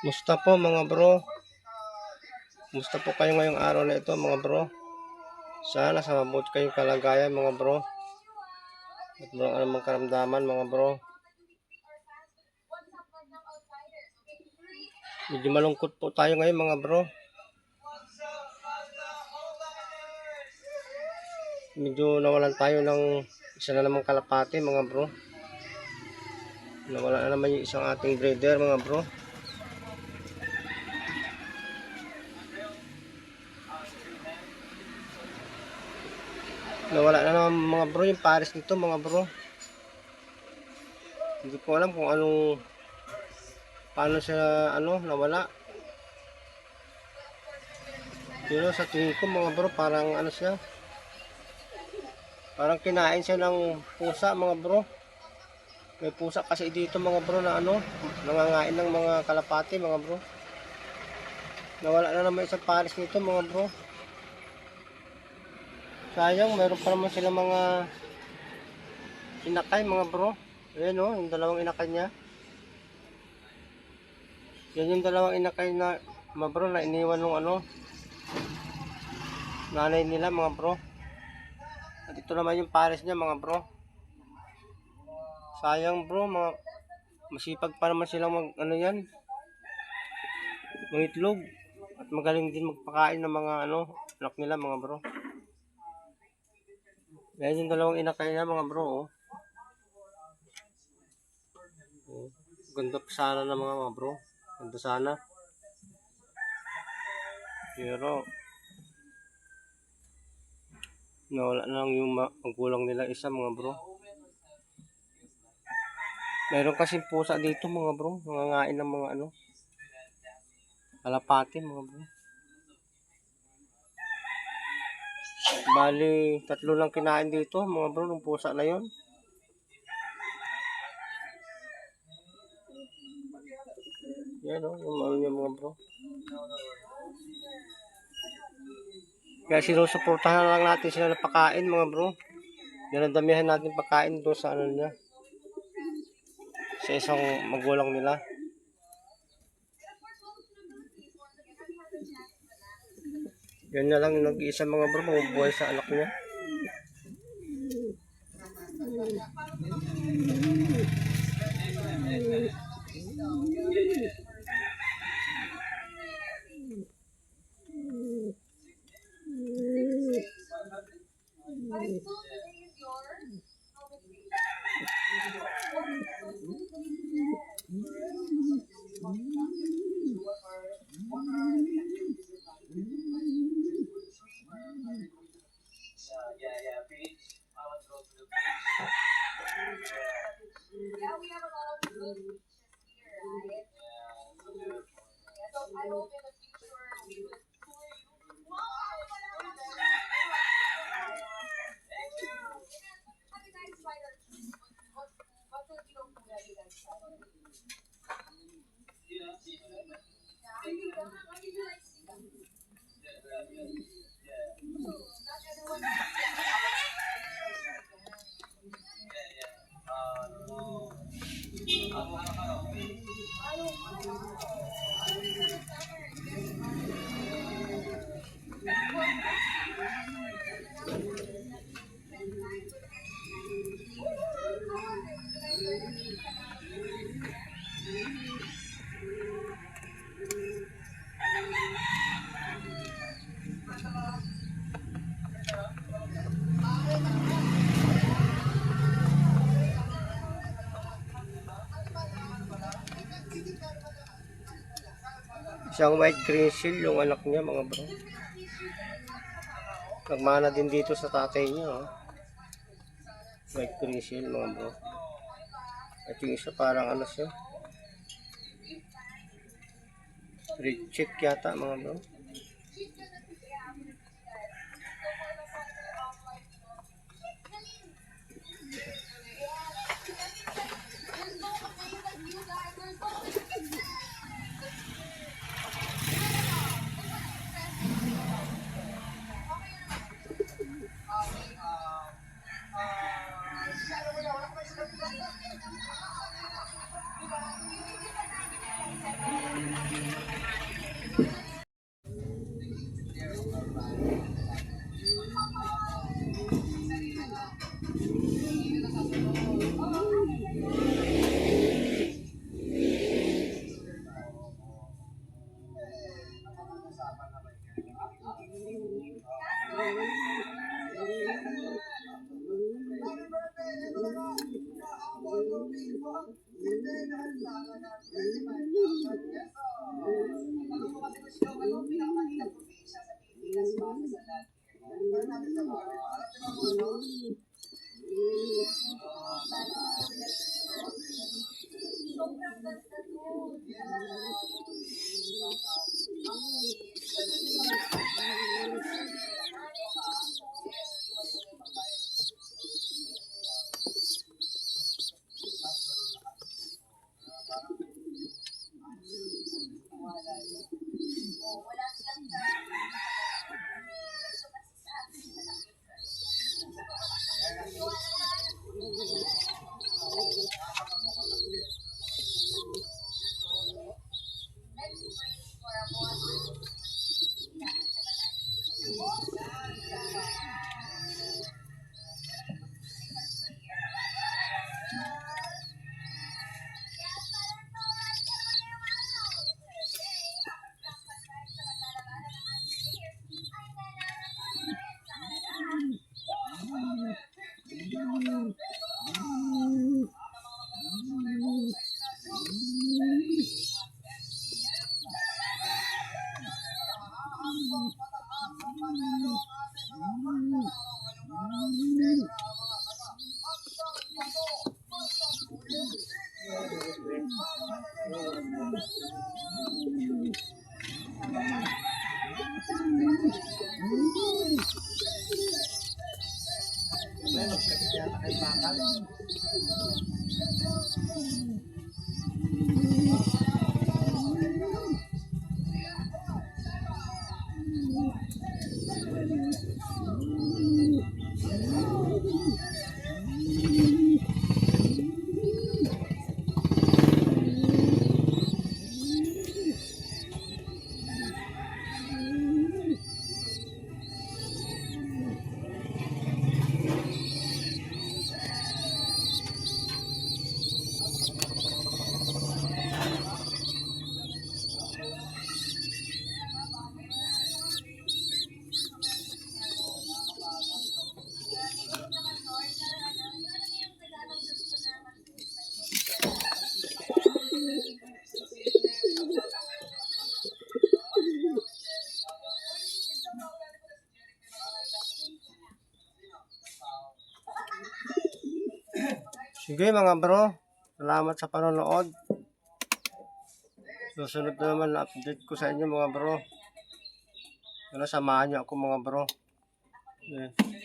Musta po mga bro? Musta po kayo ngayong araw na ito mga bro? Sana sa mabuti kayong kalagayan mga bro. At walang anumang karamdaman mga bro. Medyo malungkot po tayo ngayon mga bro. Medyo nawalan tayo ng isa na namang kalapati mga bro. Nawala na naman yung isang ating breeder mga bro. Nawala na naman mga bro yung pares nito mga bro. Hindi ko alam kung paano siya nawala. Pero sa tingin ko mga bro parang siya. Parang kinain siya ng pusa mga bro. May pusa kasi dito mga bro na nangangain ng mga kalapati mga bro. Nawala na naman isang pares nito mga bro. Sayang, mayroon pa naman sila mga inakay mga bro. Ayan yung dalawang inakay niya. Yan yung dalawang inakay na mga bro na iniwan ng nanay nila mga bro. At ito naman yung pares niya mga bro. Sayang bro, masipag pa naman silang mangitlog. At magaling din magpakain ng mga anak nila mga bro. Yan yung dalawang inakay niya mga bro. Ganda pa sana ng mga bro. Ganda sana. Pero nawala na lang yung magulang nila isa mga bro. Meron kasi pusa dito mga bro. Nangangain ng mga kalapati mga bro. Bali, 3 lang kinain dito mga bro ng pusa na yon. Yan yung mga bro. Kaya sinusuportahan lang natin sila ng pagkain mga bro. Dinadamihan natin pagkain doon sa niya. Sa isang magulang nila. Yan na lang nag-iisa mga bro, mabubuhay sa anak niya. Yeah, we have a lot of good features here, right? Yeah, so I hope in the future we could tour you. Wow! Thank you! Have you guys tried our cheese? What Filipino food have you guys tried? Yeah, what did you like sika? So, not everyone likes sika. Isang white cream yung anak niya mga bro. Nagmana din dito sa tatay niya. White cream mga bro. At yung isa parang siya. Red check yata mga bro. Sige mga bro, salamat sa panonood. Susunod na naman na update ko sa inyo mga bro. Samahan niyo ako mga bro. Okay.